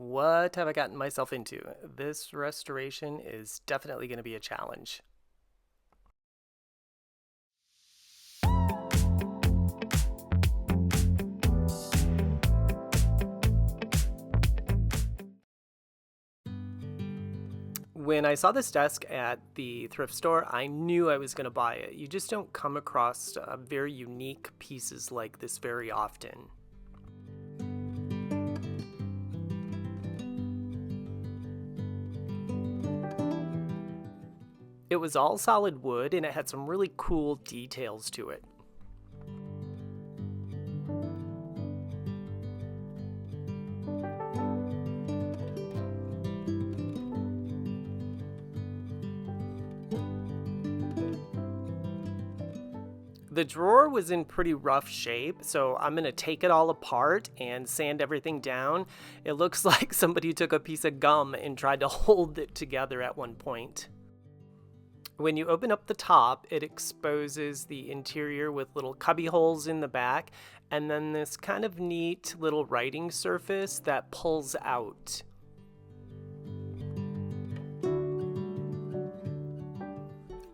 What have I gotten myself into? This restoration is definitely going to be a challenge. When I saw this desk at the thrift store, I knew I was going to buy it. You just don't come across very unique pieces like this very often. It was all solid wood and it had some really cool details to it. The drawer was in pretty rough shape, so I'm going to take it all apart and sand everything down. It looks like somebody took a piece of gum and tried to hold it together at one point. When you open up the top, it exposes the interior with little cubby holes in the back, and then this kind of neat little writing surface that pulls out.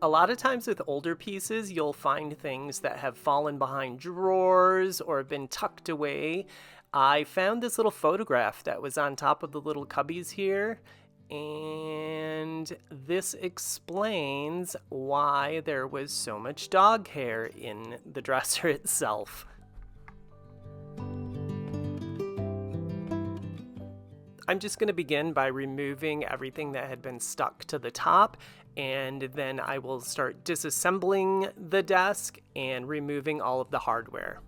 A lot of times with older pieces, you'll find things that have fallen behind drawers or have been tucked away. I found this little photograph that was on top of the little cubbies here, and this explains why there was so much dog hair in the dresser itself. I'm just going to begin by removing everything that had been stuck to the top, and then I will start disassembling the desk and removing all of the hardware.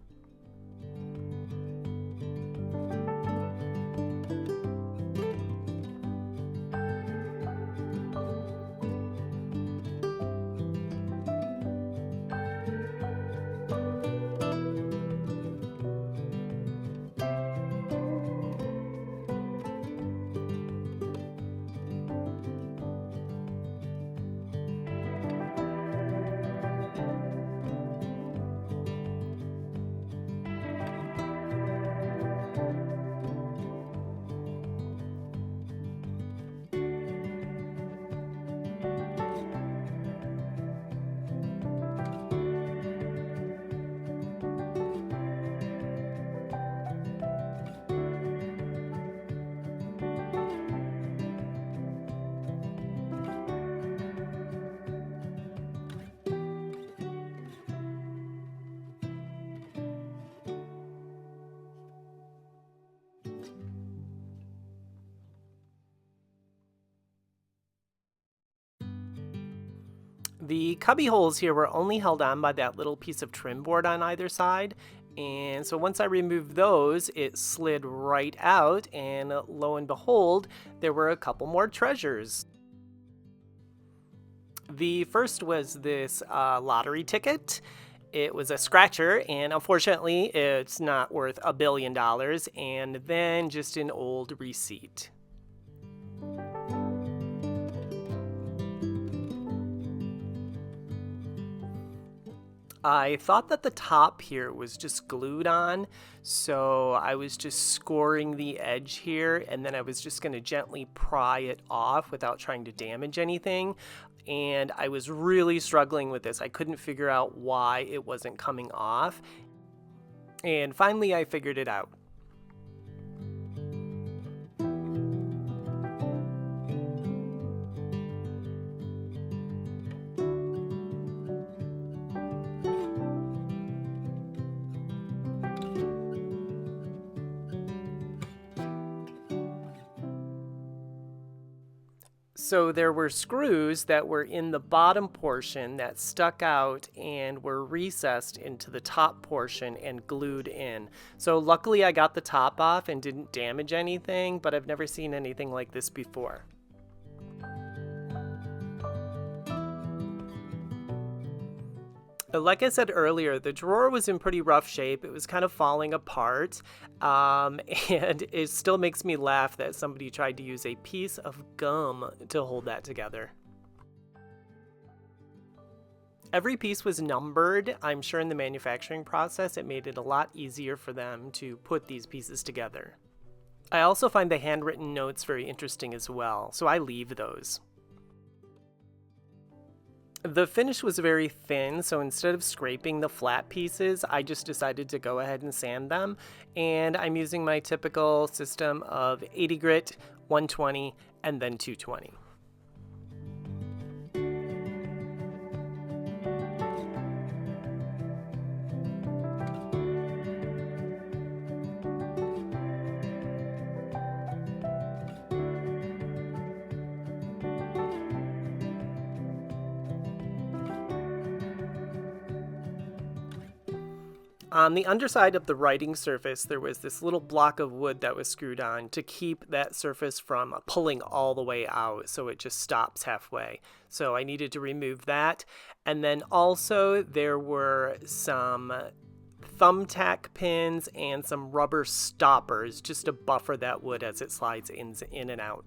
The cubby holes here were only held on by that little piece of trim board on either side, and so once I removed those, it slid right out, and lo and behold, there were a couple more treasures. The first was this lottery ticket. It was a scratcher, and unfortunately, it's not worth $1 billion, and then just an old receipt. I thought that the top here was just glued on, so I was just scoring the edge here, and then I was just going to gently pry it off without trying to damage anything. And I was really struggling with this. I couldn't figure out why it wasn't coming off. And finally, I figured it out. So there were screws that were in the bottom portion that stuck out and were recessed into the top portion and glued in. So luckily I got the top off and didn't damage anything, but I've never seen anything like this before. Like I said earlier, the drawer was in pretty rough shape. It was kind of falling apart, and it still makes me laugh that somebody tried to use a piece of gum to hold that together. Every piece was numbered. I'm sure in the manufacturing process it made it a lot easier for them to put these pieces together. I also find the handwritten notes very interesting as well, so I leave those. The finish was very thin, so instead of scraping the flat pieces, I just decided to go ahead and sand them, and I'm using my typical system of 80 grit, 120, and then 220. On the underside of the writing surface, there was this little block of wood that was screwed on to keep that surface from pulling all the way out, so it just stops halfway. So I needed to remove that. And then also there were some thumbtack pins and some rubber stoppers just to buffer that wood as it slides in and out.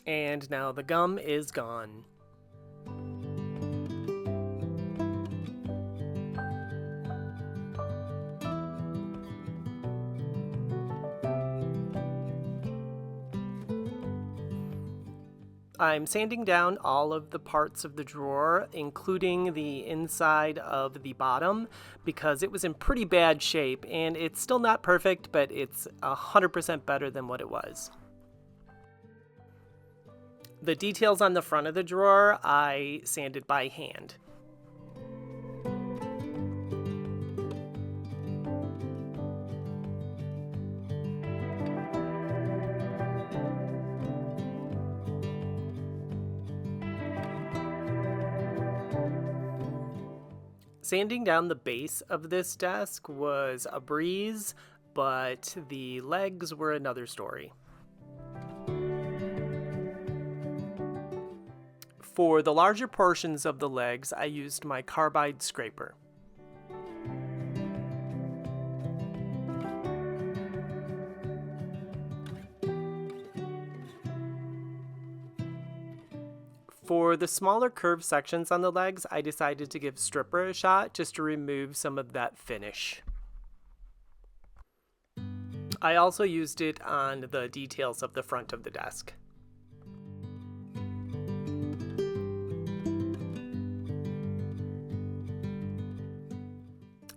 And now the gum is gone. I'm sanding down all of the parts of the drawer, including the inside of the bottom, because it was in pretty bad shape, and it's still not perfect, but it's 100% better than what it was. The details on the front of the drawer, I sanded by hand. Sanding down the base of this desk was a breeze, but the legs were another story. For the larger portions of the legs, I used my carbide scraper. For the smaller curved sections on the legs, I decided to give stripper a shot just to remove some of that finish. I also used it on the details of the front of the desk.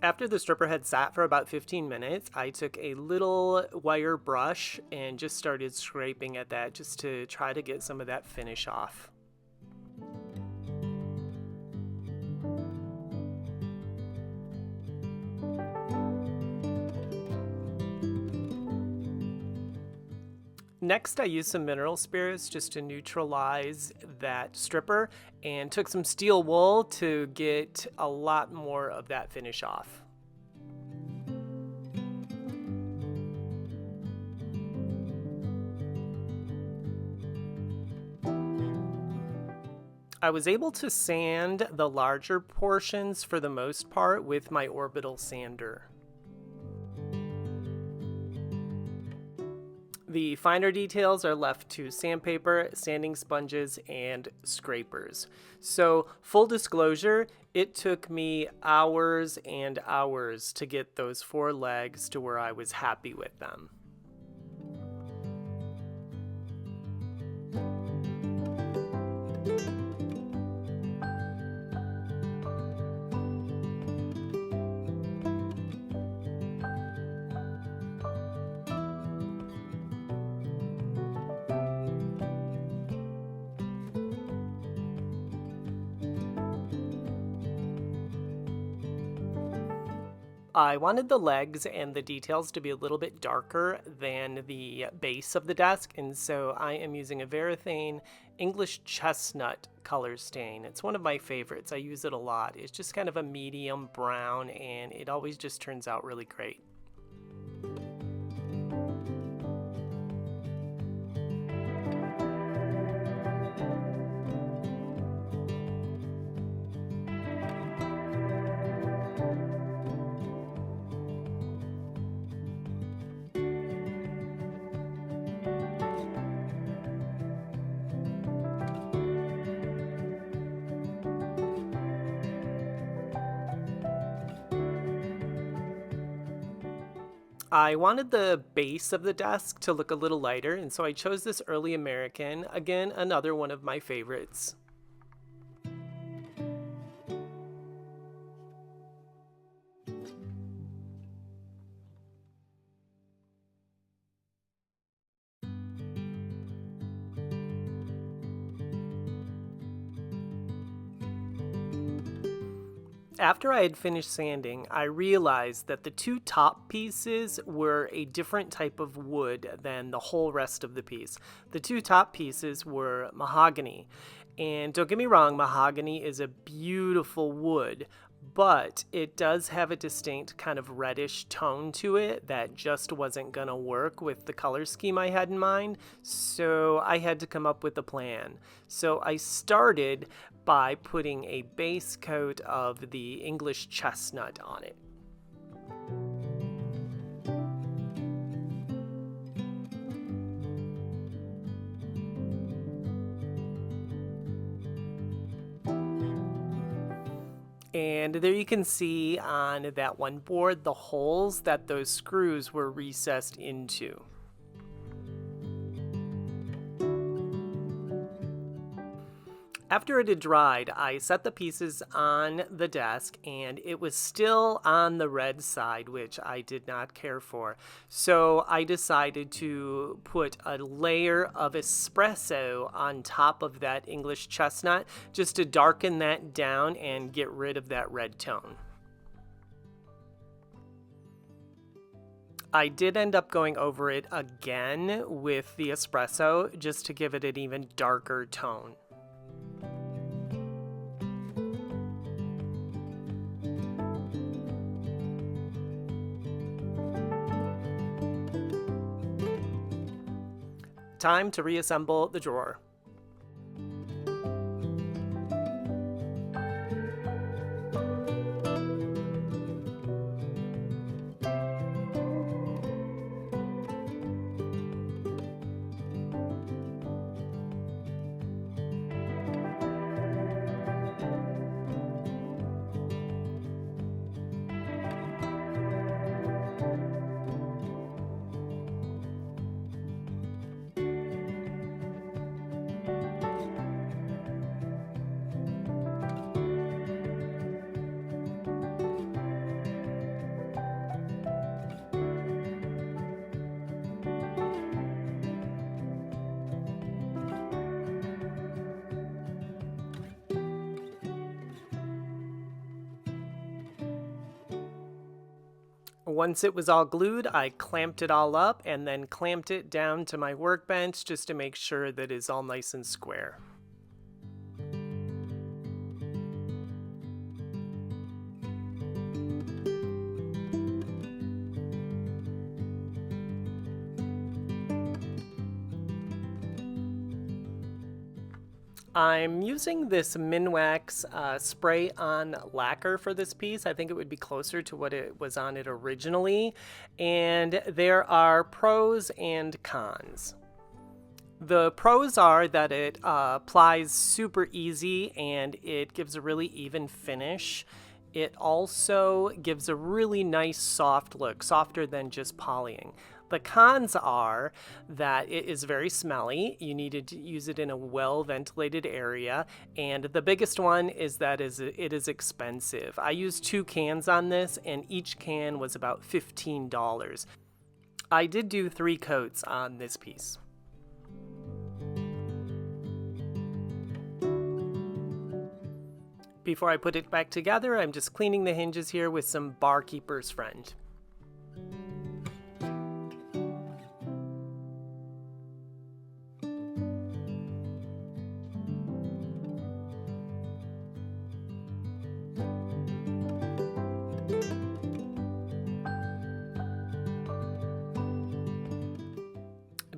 After the stripper had sat for about 15 minutes, I took a little wire brush and just started scraping at that just to try to get some of that finish off. Next, I used some mineral spirits just to neutralize that stripper and took some steel wool to get a lot more of that finish off. I was able to sand the larger portions for the most part with my orbital sander. The finer details are left to sandpaper, sanding sponges, and scrapers. So, full disclosure, it took me hours and hours to get those 4 legs to where I was happy with them. I wanted the legs and the details to be a little bit darker than the base of the desk, and so I am using a Varathane English Chestnut color stain. It's one of my favorites. I use it a lot. It's just kind of a medium brown, and it always just turns out really great. I wanted the base of the desk to look a little lighter, and so I chose this Early American, again, another one of my favorites. After I had finished sanding, I realized that the two top pieces were a different type of wood than the whole rest of the piece. The two top pieces were mahogany. And don't get me wrong, mahogany is a beautiful wood, but it does have a distinct kind of reddish tone to it that just wasn't gonna work with the color scheme I had in mind, so I had to come up with a plan. So I started by putting a base coat of the English chestnut on it. And there you can see on that one board the holes that those screws were recessed into. After it had dried, I set the pieces on the desk, and it was still on the red side, which I did not care for. So I decided to put a layer of espresso on top of that English chestnut just to darken that down and get rid of that red tone. I did end up going over it again with the espresso just to give it an even darker tone. Time to reassemble the drawer. Once it was all glued, I clamped it all up and then clamped it down to my workbench just to make sure that it's all nice and square. I'm using this Minwax spray-on lacquer for this piece. I think it would be closer to what it was on it originally. And there are pros and cons. The pros are that it applies super easy and it gives a really even finish. It also gives a really nice soft look, softer than just polying. The cons are that it is very smelly. You need to use it in a well-ventilated area. And the biggest one is that it is expensive. I used 2 cans on this, and each can was about $15. I did do 3 coats on this piece. Before I put it back together, I'm just cleaning the hinges here with some Barkeeper's Friend.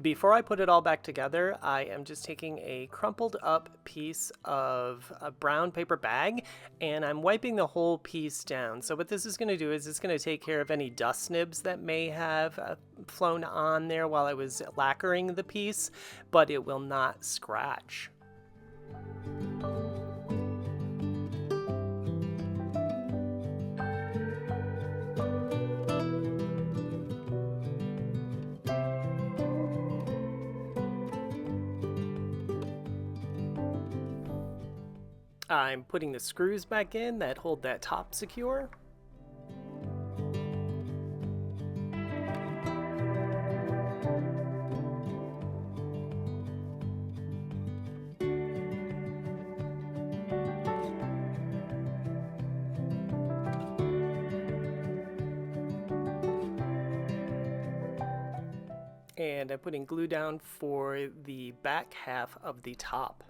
Before I put it all back together, I am just taking a crumpled up piece of a brown paper bag and I'm wiping the whole piece down. So what this is going to do is it's going to take care of any dust nibs that may have flown on there while I was lacquering the piece, but it will not scratch. I'm putting the screws back in that hold that top secure. And I'm putting glue down for the back half of the top.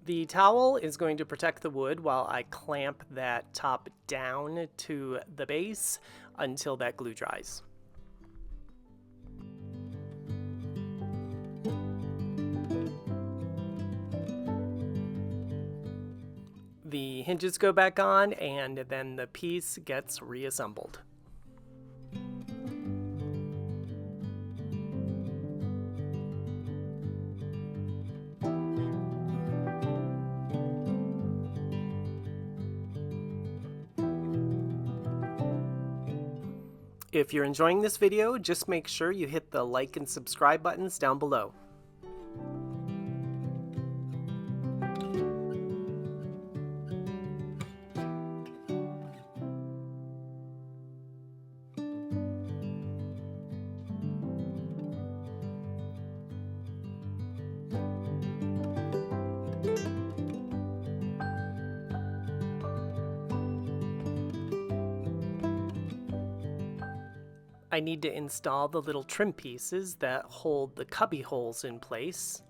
The towel is going to protect the wood while I clamp that top down to the base until that glue dries. The hinges go back on and then the piece gets reassembled. If you're enjoying this video, just make sure you hit the like and subscribe buttons down below. I need to install the little trim pieces that hold the cubby holes in place.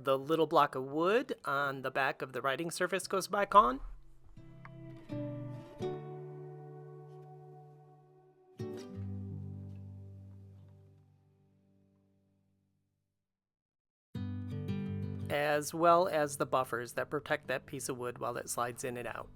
The little block of wood on the back of the writing surface goes back on. As well as the buffers that protect that piece of wood while it slides in and out.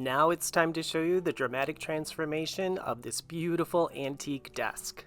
Now it's time to show you the dramatic transformation of this beautiful antique desk.